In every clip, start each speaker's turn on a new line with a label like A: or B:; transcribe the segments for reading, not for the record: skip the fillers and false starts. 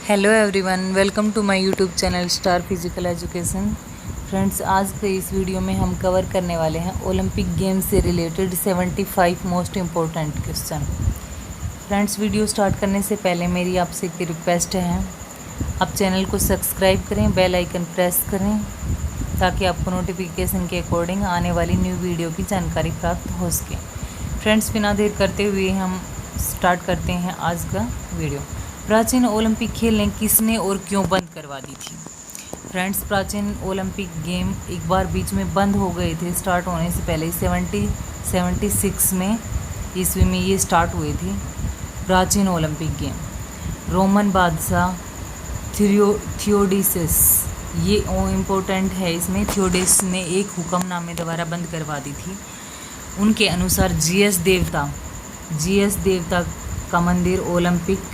A: Hello everyone, welcome to my YouTube channel star physical education. Friends, आज के इस video में हम कवर करने वाले हैं ओलंपिक गेम्स से related 75 most important question. Friends, video start करने से पहले मेरी आपसे एक रिक्वेस्ट है, आप चैनल को सब्सक्राइब करें, बेल आइकन प्रेस करें ताकि आपको नोटिफिकेशन के अकॉर्डिंग आने वाली न्यू वीडियो की जानकारी प्राप्त हो सके। फ्रेंड्स, बिना देर करते हुए हम स्टार्ट करते हैं आज का वीडियो। प्राचीन ओलंपिक खेलें किसने और क्यों बंद करवा दी थी? फ्रेंड्स, प्राचीन ओलंपिक गेम एक बार बीच में बंद हो गए थे स्टार्ट होने से पहले। 76 में ईस्वी में ये स्टार्ट हुए थे प्राचीन ओलंपिक गेम। रोमन बादशाह थियोडिसस, ये इम्पोर्टेंट है, इसमें थियोडिस ने एक हुक्मनामे द्वारा बंद करवा दी थी। उनके अनुसार जीएस देवता का मंदिर ओलंपिक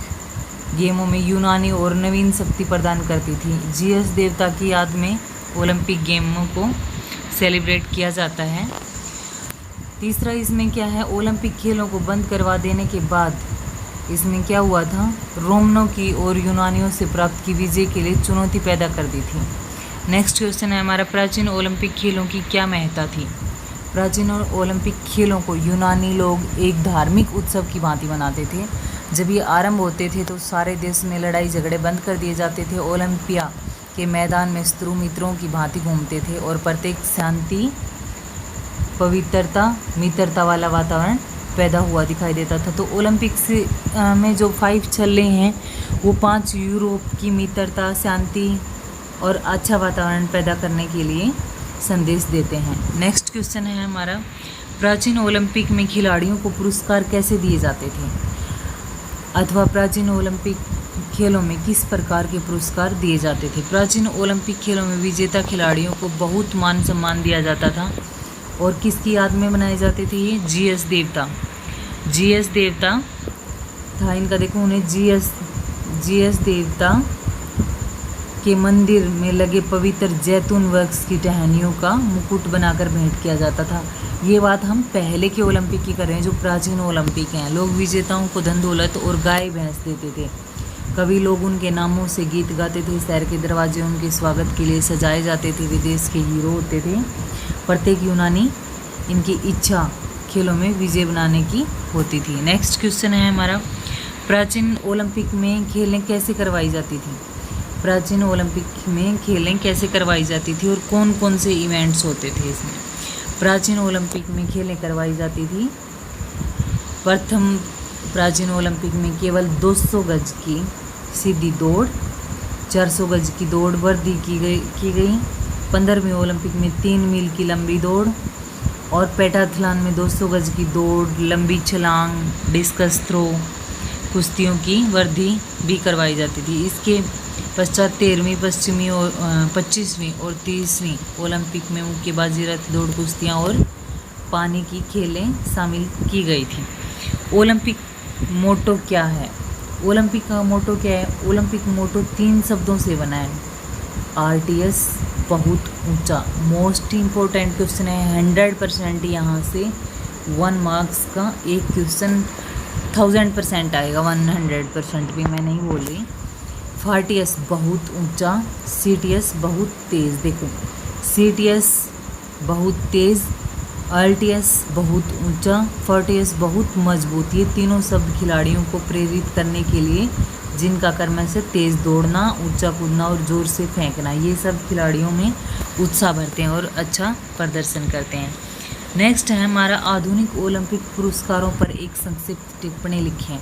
A: गेमों में यूनानी और नवीन शक्ति प्रदान करती थी। जीएस देवता की याद में ओलंपिक गेमों को सेलिब्रेट किया जाता है। तीसरा इसमें क्या है, ओलंपिक खेलों को बंद करवा देने के बाद इसमें क्या हुआ था, रोमनों की और यूनानियों से प्राप्त की विजय के लिए चुनौती पैदा कर दी थी। नेक्स्ट क्वेश्चन है हमारा, प्राचीन ओलंपिक खेलों की क्या महत्ता थी? प्राचीन ओलंपिक खेलों को यूनानी लोग एक धार्मिक उत्सव की भांति मनाते थे। जब ये आरंभ होते थे तो सारे देश में लड़ाई झगड़े बंद कर दिए जाते थे। ओलंपिया के मैदान में शत्रु मित्रों की भांति घूमते थे और प्रत्येक शांति, पवित्रता, मित्रता वाला वातावरण पैदा हुआ दिखाई देता था। तो ओलंपिक्स में जो 5 छल्ले हैं वो 5 यूरोप की मित्रता, शांति और अच्छा वातावरण पैदा करने के लिए संदेश देते हैं। नेक्स्ट क्वेश्चन है हमारा, प्राचीन ओलंपिक में खिलाड़ियों को पुरस्कार कैसे दिए जाते थे? अथवा प्राचीन ओलंपिक खेलों में किस प्रकार के पुरस्कार दिए जाते थे? प्राचीन ओलंपिक खेलों में विजेता खिलाड़ियों को बहुत मान सम्मान दिया जाता था और किसकी याद में बनाए जाते थे? ये जीएस देवता था इनका। देखो, उन्हें जीएस देवता के मंदिर में लगे पवित्र जैतून वृक्ष की टहनियों का मुकुट बनाकर भेंट किया जाता था। ये बात हम पहले के ओलंपिक की कर रहे हैं, जो प्राचीन ओलंपिक हैं। लोग विजेताओं को धन दौलत और गाय भैंस देते थे। कभी लोग उनके नामों से गीत गाते थे। शहर के दरवाजे उनके स्वागत के लिए सजाए जाते थे। विदेश के हीरो होते थे। प्रत्येक यूनानी इनकी इच्छा खेलों में विजय बनाने की होती थी। नेक्स्ट क्वेश्चन है हमारा, प्राचीन ओलंपिक में खेलें कैसे करवाई जाती थी? प्राचीन ओलंपिक में खेलें कैसे करवाई जाती थी और कौन कौन से इवेंट्स होते थे इसमें? प्राचीन ओलंपिक में खेलें करवाई जाती थी। प्रथम प्राचीन ओलंपिक में केवल 200 गज की सीधी दौड़, 400 गज की दौड़ वर्दी की गई। 15वीं ओलंपिक में 3 मील की लंबी दौड़ और पेटाथलॉन में 200 गज की दौड़, लंबी छलांग, डिस्कस थ्रो, कुश्तियों की वर्दी भी करवाई जाती थी। इसके पश्चात 13वीं, 25वीं और 30वीं ओलंपिक में मुक्केबाजी, रथ दौड़, कुश्तियाँ और पानी की खेलें शामिल की गई थी। ओलंपिक मोटो क्या है? ओलंपिक का मोटो क्या है? ओलंपिक मोटो 3 शब्दों से बना है। RTS, बहुत ऊंचा। मोस्ट इम्पोर्टेंट क्वेश्चन है, 100% यहाँ से 1 मार्क्स का एक क्वेश्चन 1000% आएगा। 100% भी मैं नहीं बोल रही। फार्टियस, बहुत ऊंचा। CTS, बहुत तेज़। देखो, CTS बहुत तेज़, RTS बहुत ऊंचा, फार्टियस बहुत मजबूत। ये तीनों शब्द खिलाड़ियों को प्रेरित करने के लिए, जिनका कर्म है तेज़ दौड़ना, ऊंचा कूदना और ज़ोर से फेंकना, ये सब खिलाड़ियों में उत्साह भरते हैं और अच्छा प्रदर्शन करते हैं। नेक्स्ट है हमारा, आधुनिक ओलंपिक पुरस्कारों पर एक संक्षिप्त टिप्पणी लिखें।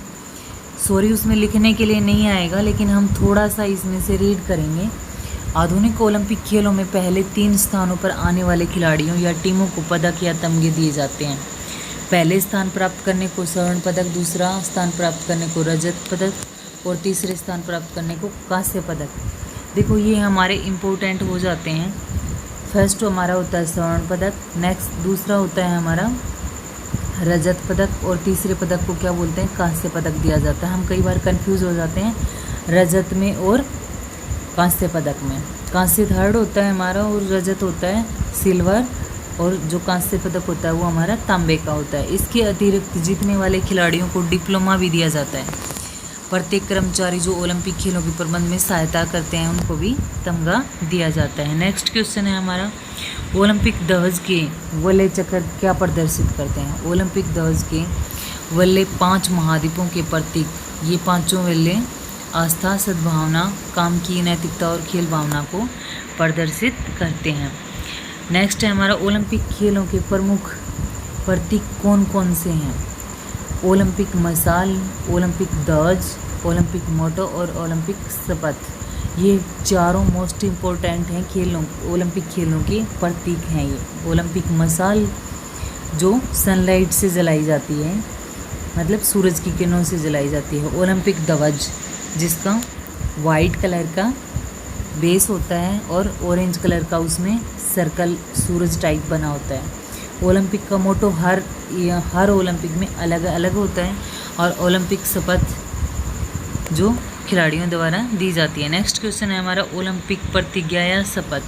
A: सॉरी, उसमें लिखने के लिए नहीं आएगा, लेकिन हम थोड़ा सा इसमें से रीड करेंगे। आधुनिक ओलंपिक खेलों में पहले 3 स्थानों पर आने वाले खिलाड़ियों या टीमों को पदक या तमगे दिए जाते हैं। पहले स्थान प्राप्त करने को स्वर्ण पदक, दूसरा स्थान प्राप्त करने को रजत पदक और तीसरे स्थान प्राप्त करने को कांस्य पदक। देखो, ये हमारे इम्पोर्टेंट हो जाते हैं। फर्स्ट हमारा होता है स्वर्ण पदक, नेक्स्ट दूसरा होता है हमारा रजत पदक और तीसरे पदक को क्या बोलते हैं? कांस्य पदक दिया जाता है। हम कई बार कंफ्यूज हो जाते हैं रजत में और कांस्य पदक में। कांस्य थर्ड होता है हमारा और रजत होता है सिल्वर, और जो कांस्य पदक होता है वो हमारा तांबे का होता है। इसके अतिरिक्त जीतने वाले खिलाड़ियों को डिप्लोमा भी दिया जाता है। प्रत्येक कर्मचारी जो ओलंपिक खेलों के प्रबंध में सहायता करते हैं उनको भी तमगा दिया जाता है। नेक्स्ट क्वेश्चन है हमारा, ओलंपिक ध्वज के वलय चक्र क्या प्रदर्शित करते हैं? ओलंपिक ध्वज के वलय 5 महाद्वीपों के प्रतीक, ये पांचों वलय आस्था, सद्भावना, काम की नैतिकता और खेल भावना को प्रदर्शित करते हैं। नेक्स्ट है हमारा, ओलंपिक खेलों के प्रमुख प्रतीक कौन कौन से हैं? ओलंपिक मशाल, ओलंपिक ध्वज, ओलंपिक मोटो और ओलंपिक शपथ। ये चारों मोस्ट इम्पोर्टेंट हैं खेलों, ओलंपिक खेलों के प्रतीक हैं। ये ओलंपिक मशाल जो सनलाइट से जलाई जाती है, मतलब सूरज की किरणों से जलाई जाती है। ओलंपिक ध्वज जिसका वाइट कलर का बेस होता है और ऑरेंज कलर का उसमें सर्कल सूरज टाइप बना होता है। ओलंपिक का मोटो हर ओलंपिक में अलग अलग होता है और ओलंपिक शपथ जो खिलाड़ियों द्वारा दी जाती है। नेक्स्ट क्वेश्चन है हमारा, ओलंपिक प्रतिज्ञा या शपथ।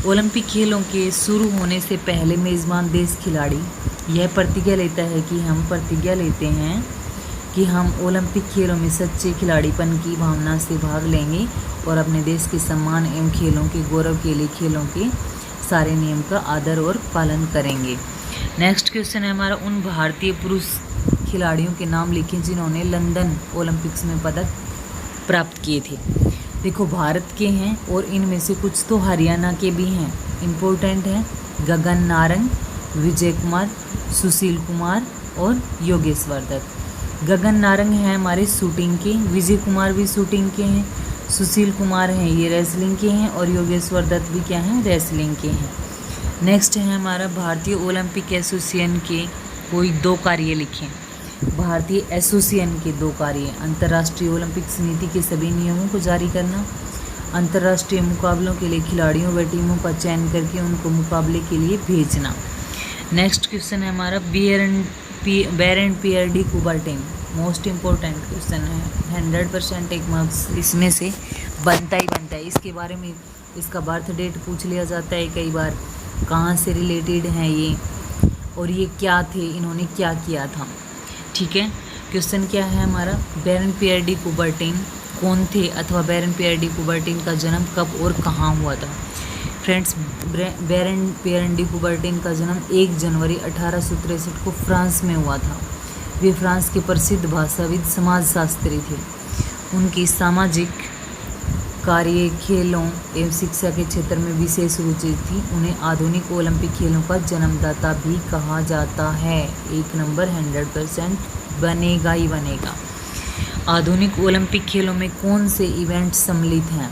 A: ओलंपिक खेलों के शुरू होने से पहले मेज़बान देश खिलाड़ी यह प्रतिज्ञा लेता है कि हम प्रतिज्ञा लेते हैं कि हम ओलंपिक खेलों में सच्चे खिलाड़ीपन की भावना से भाग लेंगे और अपने देश के सम्मान एवं खेलों के गौरव के लिए खेलों के सारे नियम का आदर और पालन करेंगे। नेक्स्ट क्वेश्चन है हमारा, उन भारतीय पुरुष खिलाड़ियों के नाम लिखें जिन्होंने लंदन ओलंपिक्स में पदक प्राप्त किए थे। देखो भारत के हैं और इनमें से कुछ तो हरियाणा के भी हैं, इम्पोर्टेंट हैं। गगन नारंग, विजय कुमार, सुशील कुमार और योगेश्वर दत्त। गगन नारंग हैं हमारे शूटिंग के, विजय कुमार भी शूटिंग के हैं, सुशील कुमार हैं ये रेसलिंग के हैं और योगेश्वर दत्त भी क्या हैं, रेसलिंग के हैं। नेक्स्ट है हमारा, भारतीय ओलंपिक एसोसिएशन के कोई 2 कार्य लिखें। भारतीय एसोसिएशन के 2 कार्य, अंतर्राष्ट्रीय ओलंपिक समिति के सभी नियमों को जारी करना, अंतर्राष्ट्रीय मुकाबलों के लिए खिलाड़ियों व टीमों का चयन करके उनको मुकाबले के लिए भेजना। नेक्स्ट क्वेश्चन है हमारा, बेरेंट पियर डी कुबर्टेन, मोस्ट इम्पोर्टेंट क्वेश्चन है, 100% एक मार्क्स इसमें से बनता ही बनता है। इसके बारे में इसका बर्थ डेट पूछ लिया जाता है कई बार, कहाँ से रिलेटेड हैं ये और ये क्या थे, इन्होंने क्या किया था। ठीक है, क्वेश्चन क्या है हमारा, बेरेंट पियर डी कुबर्टेन कौन थे अथवा बेरेंट पियर डी कुबर्टेन का जन्म कब और कहाँ हुआ था? फ्रेंड्स, बेरेंट पियर डी कुबर्टेन का जन्म 1 जनवरी 1863 को फ्रांस में हुआ था। वे फ्रांस के प्रसिद्ध भाषाविद समाजशास्त्री थे। उनकी सामाजिक कार्य, खेलों एवं शिक्षा के क्षेत्र में विशेष रुचि थी। उन्हें आधुनिक ओलंपिक खेलों का जन्मदाता भी कहा जाता है। 1 नंबर 100% बनेगा ही बनेगा। आधुनिक ओलंपिक खेलों में कौन से इवेंट सम्मिलित हैं?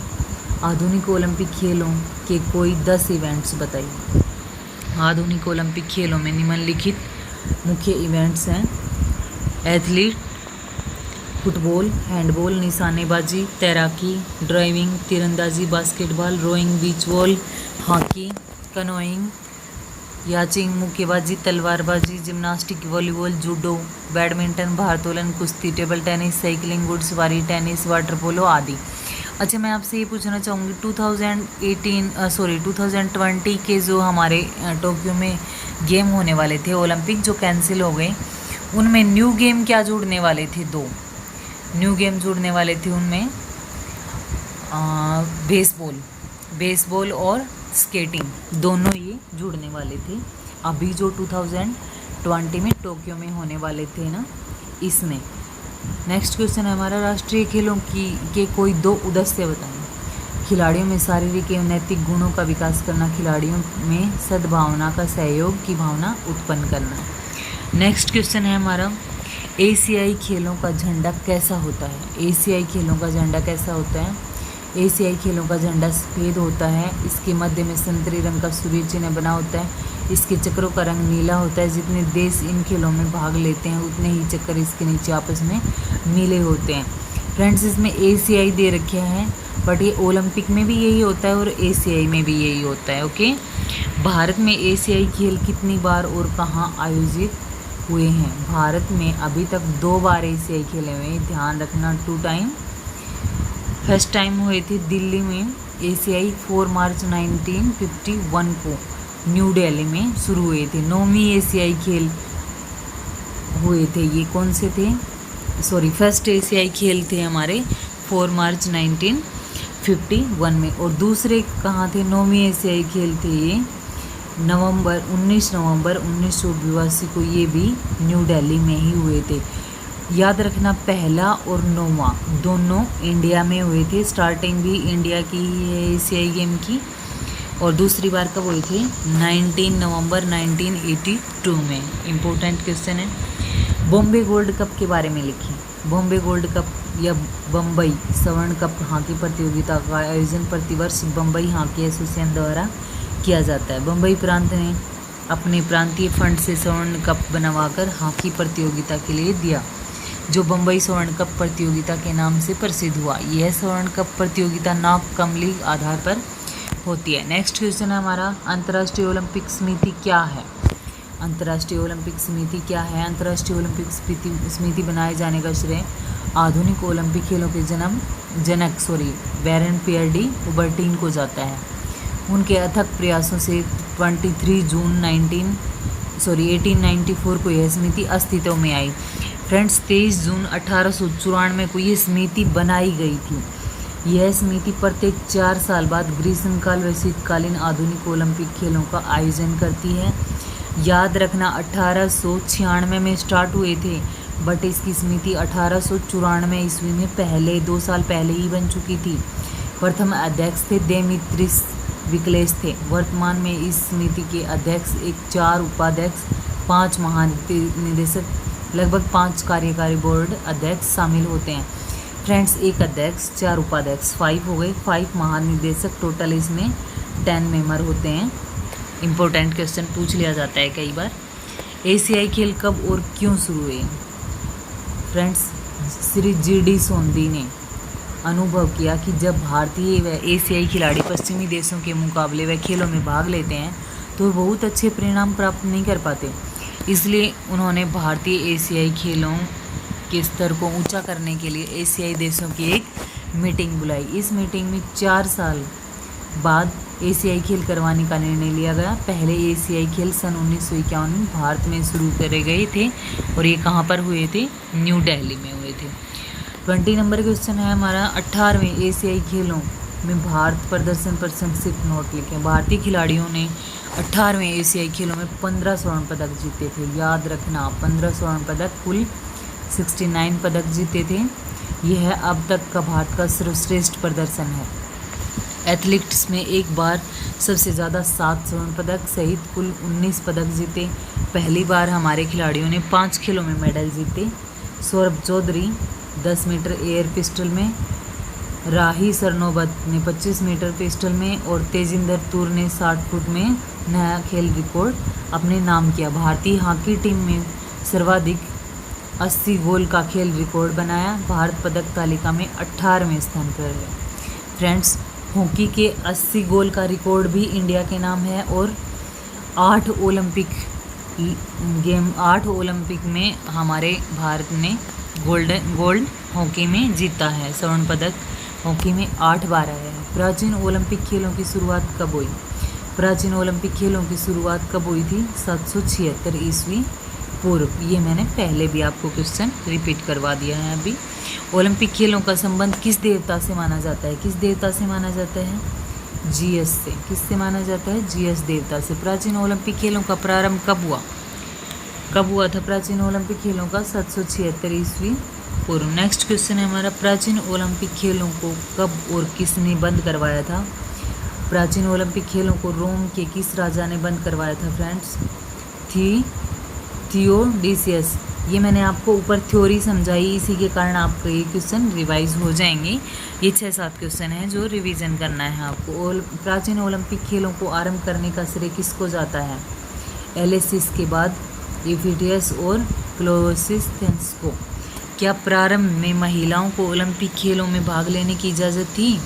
A: आधुनिक ओलंपिक खेलों के कोई 10 इवेंट्स बताइए। आधुनिक ओलंपिक खेलों में निम्नलिखित मुख्य इवेंट्स हैं, एथलीट, फुटबॉल, हैंडबॉल, निशानेबाजी, तैराकी, ड्राइविंग, तीरंदाजी, बास्केटबॉल, रोइंग, बीच बॉल, हॉकी, कनोइंग, याचिंग, मुक्केबाजी, तलवारबाजी, जिम्नास्टिक, वॉलीबॉल, जूडो, बैडमिंटन, भारोत्तोलन, कुश्ती, टेबल टेनिस, साइकिलिंग, घुड़सवारी, टेनिस, वाटर पोलो आदि। अच्छा, मैं आपसे ये पूछना चाहूँगी 2020 के जो हमारे टोक्यो में गेम होने वाले थे ओलंपिक, जो कैंसिल हो गए, उनमें न्यू गेम क्या जुड़ने वाले थे? 2 न्यू गेम जुड़ने वाले थे उनमें, बेसबॉल और स्केटिंग, दोनों ये जुड़ने वाले थे। अभी जो 2020 में टोक्यो में होने वाले थे ना, इसमें। नेक्स्ट क्वेश्चन है हमारा, राष्ट्रीय खेलों के कोई 2 उद्देश्य बताएं। खिलाड़ियों में शारीरिक एवं नैतिक गुणों का विकास करना, खिलाड़ियों में सद्भावना का सहयोग की भावना उत्पन्न करना। नेक्स्ट क्वेश्चन है हमारा, एशियाई खेलों का झंडा कैसा होता है? एशियाई खेलों का झंडा कैसा होता है? एशियाई खेलों का झंडा सफ़ेद होता है। इसके मध्य में संतरी रंग का सूर्य चिन्ह बना होता है। इसके चक्रों का रंग नीला होता है। जितने देश इन खेलों में भाग लेते हैं उतने ही चक्कर इसके नीचे आपस में नीले होते हैं। फ्रेंड्स, इसमें एशियाई दे रखे हैं, बट ये ओलंपिक में भी यही होता है और एशियाई में भी यही होता है। ओके, भारत में एशियाई खेल कितनी बार और कहाँ आयोजित हुए हैं? भारत में अभी तक 2 बार एशियाई खेले हुए हैं, ध्यान रखना। 2 टाइम, फर्स्ट टाइम हुए थे दिल्ली में एशियाई 4 मार्च 1951 को न्यू दिल्ली में शुरू हुए थे। 9वीं एशियाई खेल हुए थे, ये कौन से थे? फर्स्ट एशियाई खेल थे हमारे 4 मार्च 1951 में। और दूसरे कहाँ थे? 9वीं एशियाई खेल थे ये 19 नवंबर 1982 को, ये भी न्यू दिल्ली में ही हुए थे। याद रखना, पहला और 9वां दोनों इंडिया में हुए थे। स्टार्टिंग भी इंडिया की ही है एशियाई गेम की। और दूसरी बार कब हुए थे? 19 नवंबर 1982 में। इम्पोर्टेंट क्वेश्चन है। बॉम्बे गोल्ड कप के बारे में लिखिए। बॉम्बे गोल्ड कप या बम्बई स्वर्ण कप हॉकी प्रतियोगिता का आयोजन प्रतिवर्ष बम्बई हॉकी एसोसिएशन द्वारा किया जाता है। बम्बई प्रांत ने अपने प्रांतीय फंड से स्वर्ण कप बनवाकर हॉकी प्रतियोगिता के लिए दिया, जो बम्बई स्वर्ण कप प्रतियोगिता के नाम से प्रसिद्ध हुआ। यह स्वर्ण कप प्रतियोगिता नॉक कम लीग आधार पर होती है। नेक्स्ट क्वेश्चन है हमारा, अंतर्राष्ट्रीय ओलंपिक समिति क्या है? अंतर्राष्ट्रीय ओलंपिक समिति क्या है? अंतर्राष्ट्रीय ओलंपिक समिति बनाए जाने का श्रेय आधुनिक ओलंपिक खेलों के जनक बैरन पियर डी कुबर्टीन को जाता है। उनके अथक प्रयासों से 23 जून 1894 को यह समिति अस्तित्व में आई। फ्रेंड्स, 23 जून 1894 को ये समिति बनाई गई थी। यह समिति प्रत्येक 4 साल बाद ग्रीष्मकाल व शीतकालीन आधुनिक ओलंपिक खेलों का आयोजन करती है। याद रखना, 1896 में स्टार्ट हुए थे, बट इसकी समिति 1894 ईस्वी में पहले 2 साल पहले ही बन चुकी थी। प्रथम अध्यक्ष थे देमित्रिस विकलेस थे। वर्तमान में इस समिति के अध्यक्ष 4 उपाध्यक्ष, 5 महानिदेशक, लगभग 5 कार्यकारी बोर्ड अध्यक्ष शामिल होते हैं। फ्रेंड्स, 1 अध्यक्ष, 4 उपाध्यक्ष, 5 हो गए, 5 महानिदेशक, टोटल इसमें 10 मेंबर होते हैं। इम्पोर्टेंट क्वेश्चन पूछ लिया जाता है कई बार। एशियाई खेल कब और क्यों शुरू हुए? फ्रेंड्स, श्री GD सोंदी ने अनुभव किया कि जब भारतीय व एशियाई खिलाड़ी पश्चिमी देशों के मुकाबले व खेलों में भाग लेते हैं तो बहुत अच्छे परिणाम प्राप्त नहीं कर पाते। इसलिए उन्होंने भारतीय एशियाई खेलों के स्तर को ऊंचा करने के लिए एशियाई देशों की एक मीटिंग बुलाई। इस मीटिंग में 4 साल बाद एशियाई खेल करवाने का निर्णय लिया गया। पहले एशियाई खेल सन 1951 में भारत में शुरू करे गए थे और ये कहाँ पर हुए थे? न्यू दिल्ली में हुए थे। 20 नंबर क्वेश्चन है हमारा, 18वें एशियाई खेलों में भारत प्रदर्शन पर संक्षिप्त नोट लिखें। भारतीय खिलाड़ियों ने 18वें एशियाई खेलों में 15 स्वर्ण पदक जीते थे। याद रखना, 15 स्वर्ण पदक, कुल 69 पदक जीते थे। यह अब तक का भारत का सर्वश्रेष्ठ प्रदर्शन है। एथलीट्स में एक बार सबसे ज़्यादा 7 स्वर्ण पदक सहित कुल 19 पदक जीते। पहली बार हमारे खिलाड़ियों ने 5 खेलों में मेडल जीते। Saurabh Chaudhary 10 metre air pistol में, राही सरनोबत ने 25 मीटर पिस्टल में और तेजिंदर तूर ने 60 फुट में नया खेल रिकॉर्ड अपने नाम किया। भारतीय हॉकी टीम में सर्वाधिक 80 गोल का खेल रिकॉर्ड बनाया। भारत पदक तालिका में 18वें स्थान पर है। फ्रेंड्स, हॉकी के 80 गोल का रिकॉर्ड भी इंडिया के नाम है और 8 ओलंपिक में हमारे भारत ने गोल्ड हॉकी में जीता है। स्वर्ण पदक हॉकी में 8 बार आया है। प्राचीन ओलंपिक खेलों की शुरुआत कब हुई? प्राचीन ओलंपिक खेलों की शुरुआत कब हुई थी? 776 ईस्वी पूर्व। ये मैंने पहले भी आपको क्वेश्चन रिपीट करवा दिया है अभी। ओलंपिक खेलों का संबंध किस देवता से माना जाता है? किस देवता से माना जाता है? जीएस से। किससे माना जाता है? जीएस देवता से। प्राचीन ओलंपिक खेलों का प्रारंभ कब हुआ? कब हुआ था प्राचीन ओलंपिक खेलों का? 776 ईस्वी पूर्व। नेक्स्ट क्वेश्चन है हमारा, प्राचीन ओलंपिक खेलों को कब और किसने बंद करवाया था? प्राचीन ओलंपिक खेलों को रोम के किस राजा ने बंद करवाया था? Friends, Theodosius. ये मैंने आपको ऊपर थ्योरी समझाई, इसी के कारण आपको ये क्वेश्चन रिवाइज हो जाएंगे। ये 6-7 क्वेश्चन हैं जो रिवीजन करना है आपको। प्राचीन ओलंपिक खेलों को आरंभ करने का श्रेय किसको जाता है? एलेसिस के बाद इफिडियस और क्लोसिस्थेंस को। क्या प्रारंभ में महिलाओं को ओलंपिक खेलों में भाग लेने की इजाज़त थी?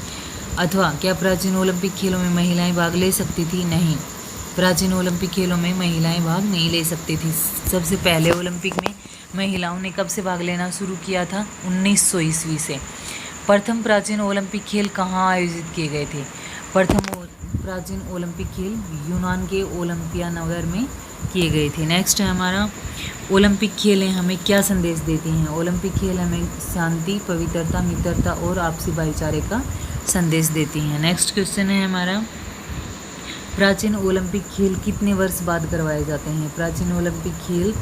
A: अथवा क्या प्राचीन ओलंपिक खेलों में महिलाएं भाग ले सकती थी? नहीं, प्राचीन ओलंपिक खेलों में महिलाएं भाग नहीं ले सकती थी। सबसे पहले ओलंपिक में महिलाओं ने कब से भाग लेना शुरू किया था? 1900 ईस्वी से। प्रथम प्राचीन ओलंपिक खेल कहाँ आयोजित किए गए थे? प्रथम प्राचीन ओलंपिक खेल यूनान के ओलंपिया नगर में किए गए थे। नेक्स्ट है हमारा ओलंपिक खेलें हमें क्या संदेश देती हैं। ओलंपिक खेल हमें शांति, पवित्रता, मित्रता और आपसी भाईचारे का संदेश देती हैं। नेक्स्ट क्वेश्चन है हमारा प्राचीन ओलंपिक खेल कितने वर्ष बाद करवाए जाते हैं। प्राचीन ओलंपिक खेल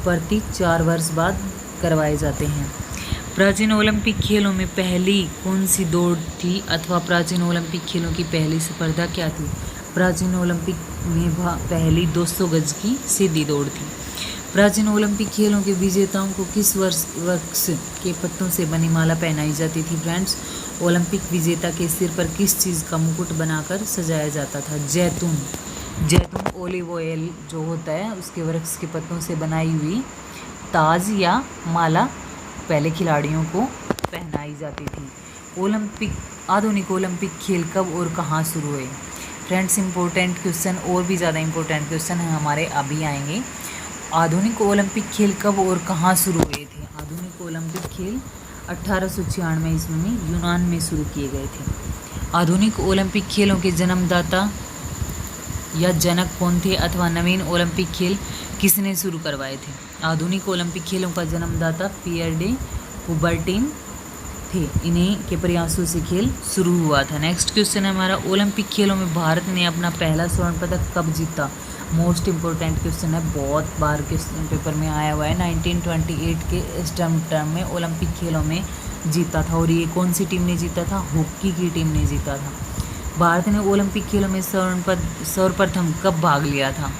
A: प्रति 4 वर्ष बाद करवाए जाते हैं। प्राचीन ओलंपिक खेलों में पहली कौन सी दौड़ थी अथवा प्राचीन ओलंपिक खेलों की पहली स्पर्धा क्या थी। प्राचीन ओलंपिक में पहली 200 गज की सीधी दौड़ थी। प्राचीन ओलंपिक खेलों के विजेताओं को किस वृक्ष के पत्तों से बनी माला पहनाई जाती थी। फ्रेंड्स, ओलंपिक विजेता के सिर पर किस चीज़ का मुकुट बनाकर सजाया जाता था। जैतून ओलिव ऑयल जो होता है उसके वृक्ष के पत्तों से बनाई हुई ताज या माला पहले खिलाड़ियों को पहनाई जाती थी। आधुनिक ओलंपिक खेल कब और कहाँ शुरू हुए। फ्रेंड्स, इंपॉर्टेंट क्वेश्चन और भी ज़्यादा इंपॉर्टेंट क्वेश्चन है हमारे अभी आएंगे। आधुनिक ओलंपिक खेल कब और कहाँ शुरू हुए थे। आधुनिक ओलंपिक खेल 1896 ईस्वी में यूनान में शुरू किए गए थे। आधुनिक ओलंपिक खेलों के जन्मदाता या जनक कौन थे अथवा नवीन ओलंपिक खेल किसने शुरू करवाए थे। आधुनिक ओलंपिक खेलों का जन्मदाता पियर डे कुबर्टिन थे। इन्हीं के प्रयासों से खेल शुरू हुआ था। नेक्स्ट क्वेश्चन है हमारा ओलंपिक खेलों में भारत ने अपना पहला स्वर्ण पदक कब जीता। मोस्ट इम्पोर्टेंट क्वेश्चन है, बहुत बार क्वेश्चन पेपर में आया हुआ है। 1928 के स्टर्म टर्म में ओलंपिक खेलों में जीता था। और ये कौन सी टीम ने जीता था। हॉकी की टीम ने जीता था। भारत ने ओलंपिक खेलों में सर्वप्रथम कब भाग लिया था।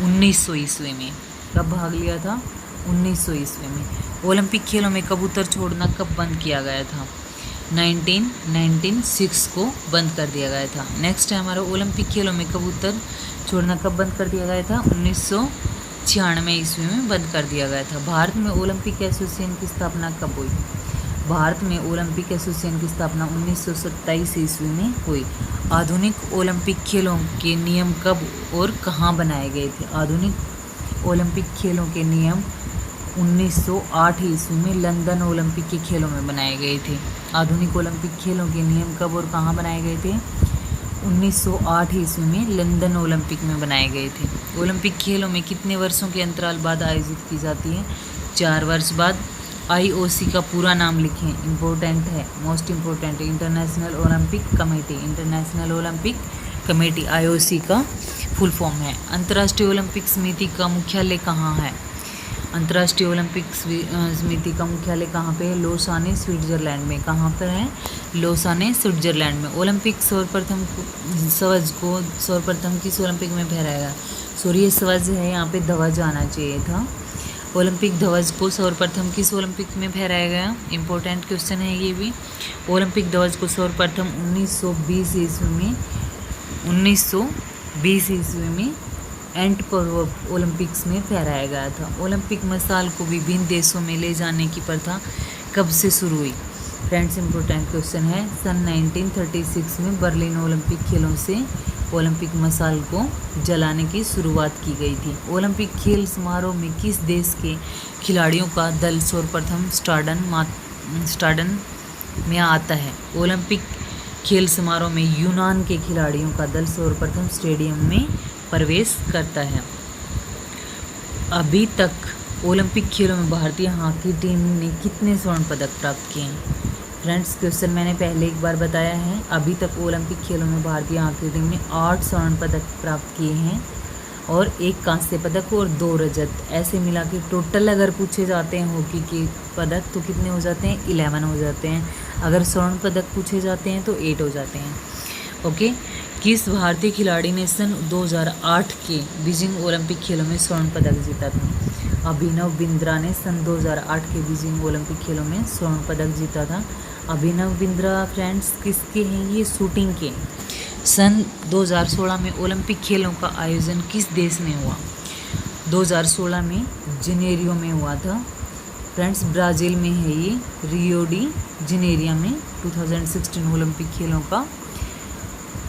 A: 1900 ईस्वी में। कब भाग लिया था। 1900 ईस्वी में। ओलंपिक खेलों में कबूतर छोड़ना कब बंद किया गया था। 1996 को बंद कर दिया गया था। नेक्स्ट है हमारा ओलंपिक खेलों में कबूतर छोड़ना कब बंद कर दिया गया था। 1996 ईस्वी में बंद कर दिया गया था। भारत में ओलंपिक एसोसिएशन की स्थापना कब हुई। भारत में ओलंपिक एसोसिएशन की स्थापना 1927 ईस्वी में हुई। आधुनिक ओलंपिक खेलों के नियम कब और कहाँ बनाए गए थे। आधुनिक ओलंपिक खेलों के नियम 1908 ईस्वी में लंदन ओलंपिक के खेलों में बनाए गए थे। आधुनिक ओलंपिक खेलों के नियम कब और कहाँ बनाए गए थे। 1908 ईस्वी में लंदन ओलंपिक में बनाए गए थे। ओलंपिक खेलों में कितने वर्षों के अंतराल बाद आयोजित की जाती है। 4 वर्ष बाद। IOC का पूरा नाम लिखें, इम्पोर्टेंट है, मोस्ट इम्पोर्टेंट है। International Olympic committee. International Olympic committee IOC का फुल फॉर्म है। अंतर्राष्ट्रीय ओलंपिक समिति का मुख्यालय कहाँ है। अंतर्राष्ट्रीय ओलंपिक समिति का मुख्यालय कहाँ पे है। लोसाने स्विट्जरलैंड में। कहाँ पर है। लोसाने स्विट्जरलैंड में। ओलंपिक सर्वप्रथम किस ओलंपिक में फहराया गया। सॉरी, ये ध्वज है, यहाँ पे ध्वज आना चाहिए था। ओलंपिक ध्वज को सर्वप्रथम किस ओलंपिक में फहराया गया। इंपॉर्टेंट क्वेश्चन है ये भी। ओलंपिक ध्वज को सर्वप्रथम 1920 ईस्वी में एंटवर्प ओलंपिक्स में फहराया गया था। ओलंपिक मसाल को विभिन्न देशों में ले जाने की प्रथा कब से शुरू हुई। फ्रेंड्स, इंपॉर्टेंट क्वेश्चन है। सन 1936 में बर्लिन ओलंपिक खेलों से ओलंपिक मसाल को जलाने की शुरुआत की गई थी। ओलंपिक खेल समारोह में किस देश के खिलाड़ियों का दल सर्वप्रथम स्टार्डन में आता है। ओलंपिक खेल समारोह में यूनान के खिलाड़ियों का दल सर्वप्रथम स्टेडियम में प्रवेश करता है। अभी तक ओलंपिक खेलों में भारतीय हॉकी टीम ने कितने स्वर्ण पदक प्राप्त किए हैं। फ्रेंड्स, क्वेश्चन मैंने पहले एक बार बताया है। अभी तक ओलंपिक खेलों में भारतीय हॉकी टीम ने 8 स्वर्ण पदक प्राप्त किए हैं और 1 कांस्य पदक और 2 रजत। ऐसे मिला के टोटल अगर पूछे जाते हैं हॉकी के पदक तो कितने हो जाते हैं। 11 हो जाते हैं। अगर स्वर्ण पदक पूछे जाते हैं तो 8 हो जाते हैं। ओके। किस भारतीय खिलाड़ी ने सन 2008 के बीजिंग ओलंपिक खेलों में स्वर्ण पदक जीता था। अभिनव बिंद्रा ने सन 2008 के बीजिंग ओलंपिक खेलों में स्वर्ण पदक जीता था। अभिनव बिंद्रा फ्रेंड्स किसके हैं, ये शूटिंग के। सन 2016 में ओलंपिक खेलों का आयोजन किस देश में हुआ। 2016 में जेनेरियो में हुआ था। फ्रेंड्स, ब्राज़ील में है ये, रियो डी जेनेरियो में 2016 ओलंपिक खेलों का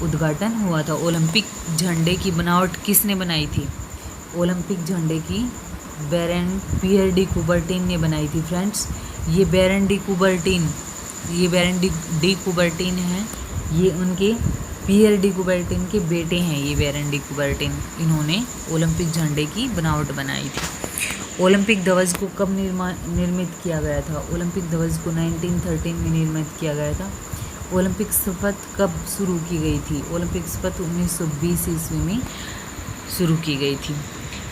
A: उद्घाटन हुआ था। ओलंपिक झंडे की बनावट किसने बनाई थी। ओलंपिक झंडे की पियर डी कुबर्टिन ने बनाई थी। फ्रेंड्स, ये बैरन डी कुबर्टिन है। ये उनके पियर डी कुबर्टिन के बेटे हैं ये बैरन डी कुबर्टिन। इन्होंने ओलंपिक झंडे की बनावट बनाई थी। ओलंपिक ध्वज को कब निर्मित किया गया था? ओलंपिक ध्वज को 1913 में निर्मित किया गया था। ओलंपिक शपथ कब शुरू की गई थी? ओलंपिक शपथ 1920 ईस्वी में शुरू की गई थी।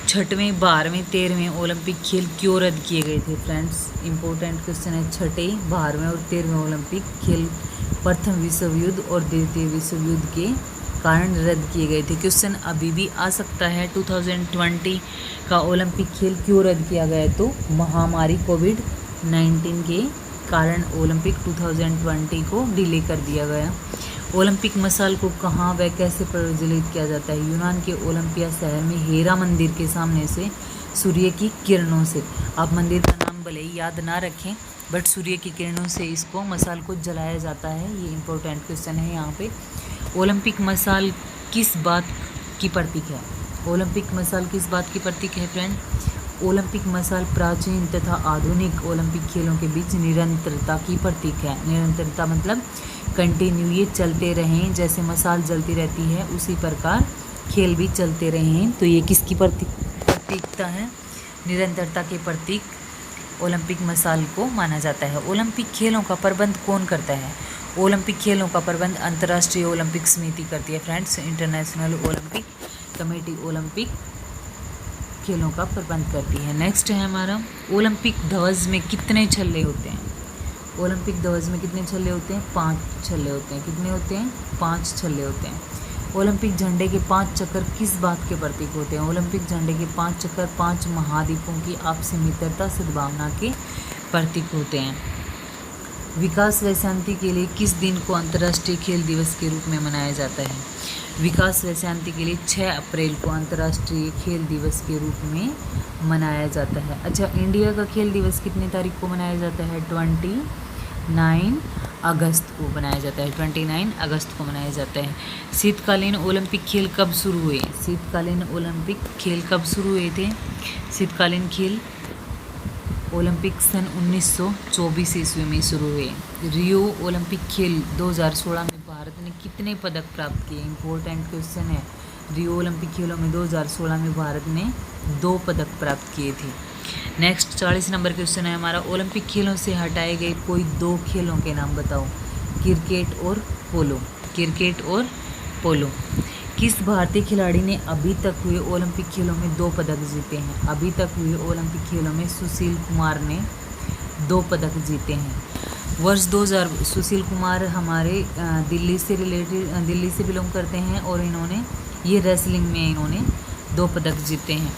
A: 6वें, 12वें, 13वें ओलंपिक खेल क्यों रद्द किए गए थे? फ्रेंड्स, इंपॉर्टेंट क्वेश्चन है। 6, 12वें और 13वें ओलंपिक खेल प्रथम विश्व युद्ध और द्वितीय विश्व युद्ध के कारण रद्द किए गए थे। क्वेश्चन अभी भी आ सकता है। 2020 का ओलंपिक खेल क्यों रद्द किया गया? तो महामारी कोविड-19 के कारण ओलंपिक 2020 को डिले कर दिया गया। ओलंपिक मशाल को कहाँ व कैसे प्रज्वलित किया जाता है? यूनान के ओलंपिया शहर में हेरा मंदिर के सामने से सूर्य की किरणों से। आप मंदिर का नाम भले ही याद ना रखें, बट सूर्य की किरणों से इसको मशाल को जलाया जाता है। ये इंपॉर्टेंट क्वेश्चन है यहाँ पे। ओलंपिक मशाल किस बात की प्रतीक है? ओलंपिक मशाल किस बात की प्रतीक है फ्रेंड? ओलंपिक मशाल प्राचीन तथा आधुनिक ओलंपिक खेलों के बीच निरंतरता की प्रतीक है। निरंतरता मतलब कंटिन्यू, ये चलते रहें, जैसे मशाल जलती रहती है उसी प्रकार खेल भी चलते रहें। तो ये किसकी प्रतीकता है? निरंतरता के प्रतीक ओलंपिक मशाल को माना जाता है। ओलंपिक खेलों का प्रबंध कौन करता है? ओलंपिक खेलों का प्रबंध अंतर्राष्ट्रीय ओलंपिक समिति करती है friends. International Olympic committee Olympic खेलों का प्रबंध करती है। नेक्स्ट है हमारा, ओलंपिक ध्वज में कितने छल्ले होते हैं? ओलंपिक ध्वज में कितने छल्ले होते हैं? 5 छल्ले होते हैं। कितने होते हैं? 5 छल्ले होते हैं। ओलंपिक झंडे के 5 चक्कर किस बात के प्रतीक होते हैं? ओलंपिक झंडे के 5 चक्कर 5 महाद्वीपों की आपसी मित्रता सद्भावना के प्रतीक होते हैं। विकास व शांति के लिए किस दिन को अंतर्राष्ट्रीय खेल दिवस के रूप में मनाया जाता है? विकास व शांति के लिए 6 अप्रैल को अंतर्राष्ट्रीय खेल दिवस के रूप में मनाया जाता है। अच्छा, इंडिया का खेल दिवस कितनी तारीख को मनाया जाता है? 29 अगस्त को मनाया जाता है। 29 अगस्त को मनाया जाता है। शीतकालीन ओलंपिक खेल कब शुरू हुए? शीतकालीन ओलंपिक खेल कब शुरू हुए थे? शीतकालीन खेल ओलंपिक सन 1924 ईस्वी में शुरू हुए। रियो ओलंपिक खेल 2016 में भारत ने कितने पदक प्राप्त किए? इंपॉर्टेंट क्वेश्चन है। रियो ओलंपिक खेलों में 2016 में भारत ने 2 पदक प्राप्त किए थे। नेक्स्ट 40 नंबर क्वेश्चन है हमारा, ओलंपिक खेलों से हटाए गए कोई 2 खेलों के नाम बताओ। क्रिकेट और पोलो। क्रिकेट और पोलो। किस भारतीय खिलाड़ी ने अभी तक हुए ओलंपिक खेलों में 2 पदक जीते हैं? अभी तक हुए ओलंपिक खेलों में सुशील कुमार ने 2 पदक जीते हैं। वर्ष 2000, सुशील कुमार हमारे दिल्ली से बिलोंग करते हैं और इन्होंने ये रेसलिंग में इन्होंने 2 पदक जीते हैं।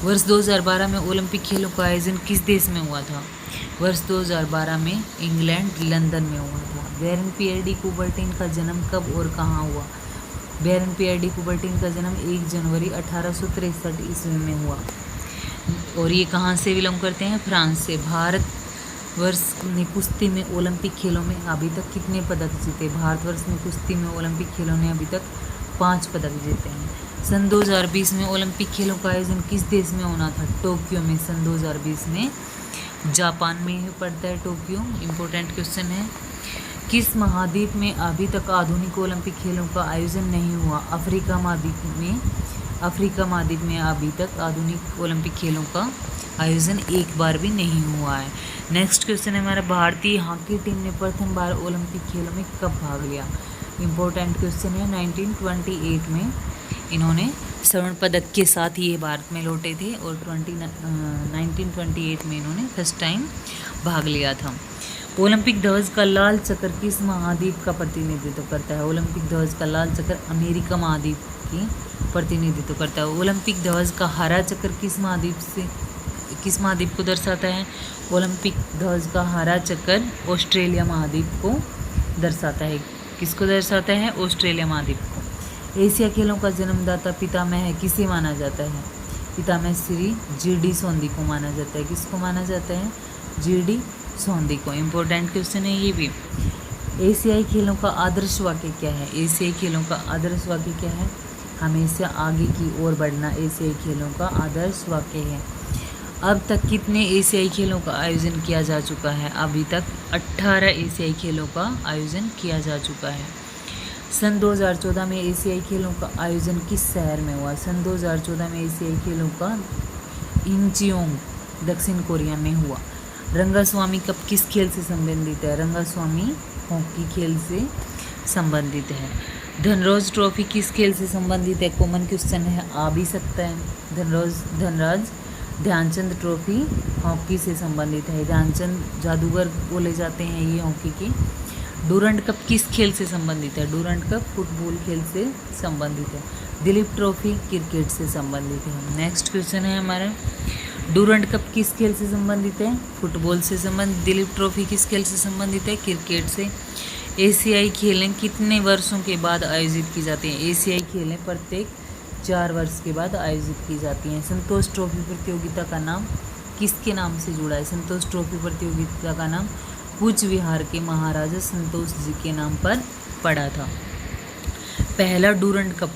A: वर्ष 2012 में ओलंपिक खेलों का आयोजन किस देश में हुआ था? वर्ष 2012 में इंग्लैंड, लंदन में हुआ था। बैरन पियर डी कुबर्टिन का जन्म कब और कहाँ हुआ? बैरन पियर डी कुबर्टिन का जन्म 1 जनवरी 1863 ईस्वी में हुआ और ये कहाँ से बिलोंग करते हैं? फ्रांस से। भारतवर्ष ने कुश्ती में ओलंपिक खेलों में अभी तक कितने पदक जीते? भारतवर्ष ने कुश्ती में ओलंपिक खेलों ने अभी तक 5 पदक जीते हैं। सन 2020 में ओलंपिक खेलों का आयोजन किस देश में होना था? टोक्यो में। सन 2020 में जापान में पड़ता है टोक्यो। इम्पोर्टेंट क्वेश्चन है। किस महाद्वीप में अभी तक आधुनिक ओलंपिक खेलों का आयोजन नहीं हुआ? अफ्रीका महाद्वीप में। अफ्रीका महाद्वीप में अभी तक आधुनिक ओलंपिक खेलों का आयोजन एक बार भी नहीं हुआ है। नेक्स्ट क्वेश्चन है हमारा, भारतीय हॉकी टीम ने प्रथम बार ओलंपिक खेलों में कब भाग लिया? इम्पोर्टेंट क्वेश्चन है। 1928 में इन्होंने स्वर्ण पदक के साथ ये भारत में लौटे थे और 1928 में इन्होंने फर्स्ट टाइम भाग लिया था। ओलंपिक ध्वज का लाल चक्र किस महाद्वीप का प्रतिनिधित्व करता है? ओलंपिक ध्वज का लाल चक्र अमेरिका महाद्वीप की प्रतिनिधित्व करता है। ओलंपिक ध्वज का हरा चक्र किस महाद्वीप को दर्शाता है? ओलंपिक ध्वज का हरा चक्र ऑस्ट्रेलिया महाद्वीप को दर्शाता है। किसको दर्शाता है? ऑस्ट्रेलिया महाद्वीप को। एशिया खेलों का जन्मदाता पितामह किसे माना जाता है? पितामह श्री जी.डी. सोंदी को माना जाता है। किसको माना जाता है? जी.डी. सोंदी को। इम्पोर्टेंट क्वेश्चन है ये भी। एशियाई खेलों का आदर्श वाक्य क्या है? एशियाई खेलों का आदर्श वाक्य क्या है? हमेशा आगे की ओर बढ़ना एशियाई खेलों का आदर्श वाक्य है। अब तक कितने एशियाई खेलों का आयोजन किया जा चुका है? अभी तक 18 एशियाई खेलों का आयोजन किया जा चुका है। सन 2014 में एशियाई खेलों का आयोजन किस शहर में हुआ? सन 2014 में एशियाई खेलों का इंचियोंग दक्षिण कोरिया में हुआ। रंगास्वामी कप किस खेल से संबंधित है? रंगास्वामी हॉकी खेल से संबंधित है। धनराज ट्रॉफी किस खेल से संबंधित है? कॉमन क्वेश्चन है, आ भी सकता है। धनराज ध्यानचंद ट्रॉफी हॉकी से संबंधित है। ध्यानचंद जादूगर बोले जाते हैं ये हॉकी के। डूरंड कप किस खेल से संबंधित है? डूरंड कप फुटबॉल खेल से संबंधित है। दिलीप ट्रॉफी क्रिकेट से संबंधित है। नेक्स्ट क्वेश्चन है हमारा, डूरंड कप किस खेल से संबंधित है? फुटबॉल से संबंधित। दिलीप ट्रॉफी किस खेल से संबंधित है? क्रिकेट से। एशियाई खेलें कितने वर्षों के बाद आयोजित की जाती हैं? एशियाई खेलें प्रत्येक 4 वर्ष के बाद आयोजित की जाती हैं। संतोष ट्रॉफी प्रतियोगिता का नाम किसके नाम से जुड़ा है? संतोष ट्रॉफी प्रतियोगिता का नाम कूच विहार के महाराजा संतोष जी के नाम पर पड़ा था। पहला डूरंड कप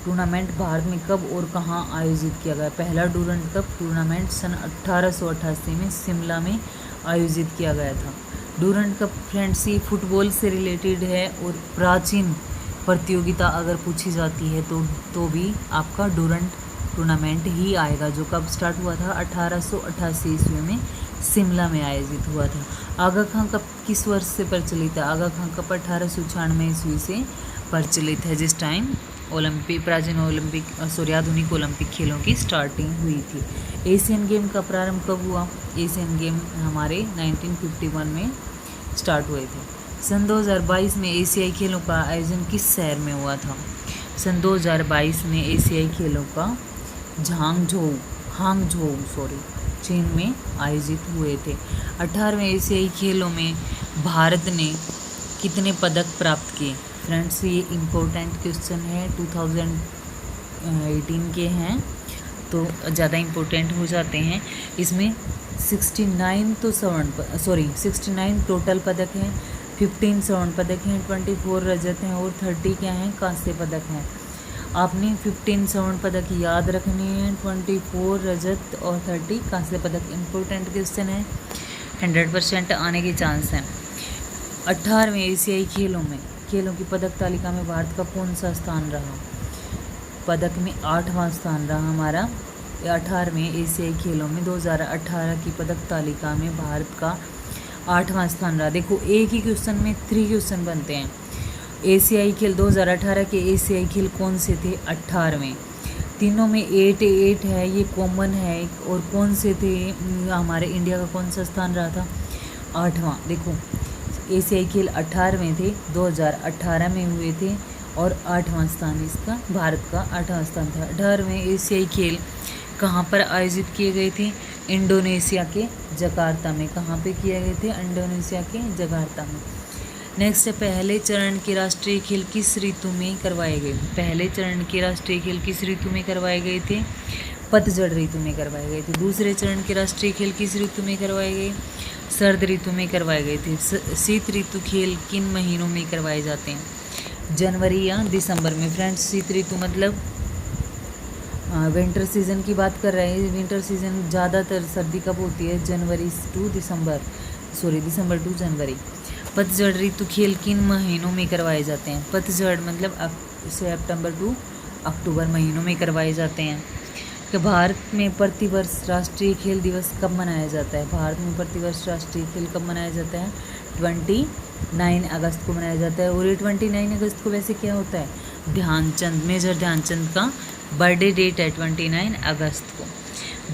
A: टूर्नामेंट भारत में कब और कहां आयोजित किया गया? पहला डूरंड कप टूर्नामेंट सन 1888 में शिमला में आयोजित किया गया था। डूरंड कप फ्रेंड्स ये फुटबॉल से रिलेटेड है और प्राचीन प्रतियोगिता अगर पूछी जाती है तो भी आपका डूरंड टूर्नामेंट ही आएगा, जो कब स्टार्ट हुआ था? 1888 ईस्वी में शिमला में आयोजित हुआ था। आगा खां कप किस वर्ष से प्रचलित है? आगा खां कप 1896 ईस्वी से प्रचलित है, जिस टाइम आधुनिक ओलंपिक खेलों की स्टार्टिंग हुई थी। एशियन गेम का प्रारंभ कब हुआ? एशियन गेम हमारे 1951 में स्टार्ट हुए थे। सन 2022 में एशियाई खेलों का आयोजन किस शहर में हुआ था? सन 2022 में एशियाई खेलों का हांगझोउ चीन में आयोजित हुए थे। 18वें एशियाई खेलों में भारत ने कितने पदक प्राप्त किए? फ्रेंड्स ये इम्पोर्टेंट क्वेश्चन है, 2018 के हैं तो ज़्यादा इम्पोर्टेंट हो जाते हैं। इसमें 69 टोटल पदक हैं, 15 स्वर्ण पदक हैं, 24 रजत हैं और 30 क्या हैं? कांस्य पदक हैं। आपने 15 स्वर्ण पदक याद रखने हैं, 24 रजत और 30 कांस्य पदक। इम्पोर्टेंट क्वेश्चन है, 100% आने के चांस हैं। 18वें एशियाई खेलों की पदक तालिका में भारत का कौन सा स्थान रहा? पदक में 8वां स्थान रहा हमारा। 18वें एशियाई खेलों में 2018 की पदक तालिका में भारत का 8वां स्थान रहा। देखो एक ही क्वेश्चन में 3 क्वेश्चन बनते हैं। एशियाई खेल 2018 के एशियाई खेल कौन से थे? 18वें। तीनों में 8 है, ये कॉमन है। और कौन से थे? हमारे इंडिया का कौन सा स्थान रहा था? 8वां। देखो एशियाई खेल 18वें थे, 2018 में हुए थे और 8वां स्थान इसका भारत का 8वां स्थान था। 18वें एशियाई खेल कहाँ पर आयोजित किए गए थे? इंडोनेशिया के जकार्ता में। कहाँ पे किए गए थे? इंडोनेशिया के जकार्ता में। नेक्स्ट है, पहले चरण के राष्ट्रीय खेल किस ऋतु में करवाए गए? पहले चरण के राष्ट्रीय खेल किस ऋतु में करवाए गए थे? पतझड़ ऋतु में करवाए गए थे। दूसरे चरण के राष्ट्रीय खेल किस ऋतु में करवाए गए? सर्द ऋतु में करवाए गए थे। शीत ऋतु खेल किन महीनों में करवाए जाते हैं? जनवरी या दिसंबर में। फ्रेंड्स शीत ऋतु मतलब विंटर सीजन की बात कर रहे हैं। विंटर सीजन ज़्यादातर सर्दी कब होती है? दिसंबर टू जनवरी। पतझड़ ऋतु खेल किन महीनों में करवाए जाते हैं? पतझड़ मतलब सितंबर टू अक्टूबर महीनों में करवाए जाते हैं। कि भारत में प्रतिवर्ष राष्ट्रीय खेल दिवस कब मनाया जाता है? भारत में प्रतिवर्ष राष्ट्रीय खेल कब मनाया जाता है? 29 अगस्त को मनाया जाता है। और ये 29 अगस्त को वैसे क्या होता है? मेजर ध्यानचंद का बर्थडे डेट है 29 अगस्त को।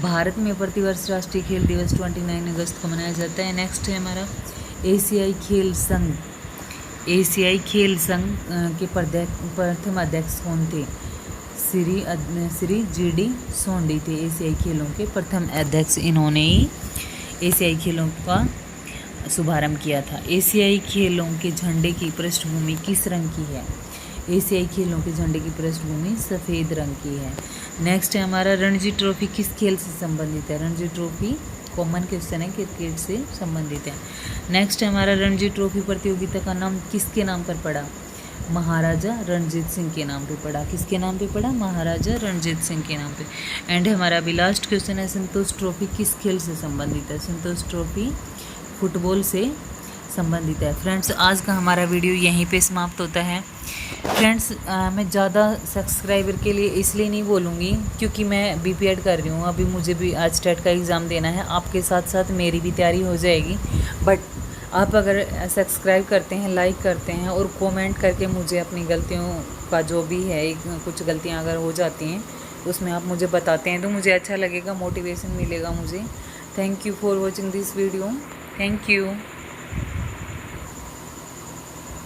A: भारत में प्रतिवर्ष राष्ट्रीय खेल दिवस 29 अगस्त को मनाया जाता है। नेक्स्ट है हमारा एशियाई खेल संघ के प्रथम अध्यक्ष कौन थे? श्री GD सोंडी थे एशियाई खेलों के प्रथम अध्यक्ष। इन्होंने ही एशियाई खेलों का शुभारंभ किया था। एशियाई खेलों के झंडे की पृष्ठभूमि किस रंग की है? एशियाई खेलों के झंडे की पृष्ठभूमि सफ़ेद रंग की है। नेक्स्ट है हमारा रणजी ट्रॉफी किस खेल से संबंधित है? रणजी ट्रॉफी कॉमन क्वेश्चन है, क्रिकेट से संबंधित है। नेक्स्ट है हमारा रणजी ट्रॉफी प्रतियोगिता का नाम किसके नाम पर पड़ा? महाराजा रणजीत सिंह के नाम पे पड़ा। किसके नाम पे पड़ा? महाराजा रणजीत सिंह के नाम पे। एंड हमारा अभी लास्ट क्वेश्चन है, संतोष ट्रॉफी किस खेल से संबंधित है? संतोष ट्रॉफी फुटबॉल से संबंधित है। फ्रेंड्स आज का हमारा वीडियो यहीं पे समाप्त होता है। फ्रेंड्स मैं ज़्यादा सब्सक्राइबर के लिए इसलिए नहीं बोलूँगी क्योंकि मैं बीपीएड कर रही हूँ, अभी मुझे भी आज टेट का एग्ज़ाम देना है, आपके साथ साथ मेरी भी तैयारी हो जाएगी। बट आप अगर सब्सक्राइब करते हैं, लाइक करते हैं और कमेंट करके मुझे अपनी गलतियों का जो भी है, कुछ गलतियाँ अगर हो जाती हैं उसमें आप मुझे बताते हैं तो मुझे अच्छा लगेगा, मोटिवेशन मिलेगा मुझे। Thank you for watching this video. Thank you.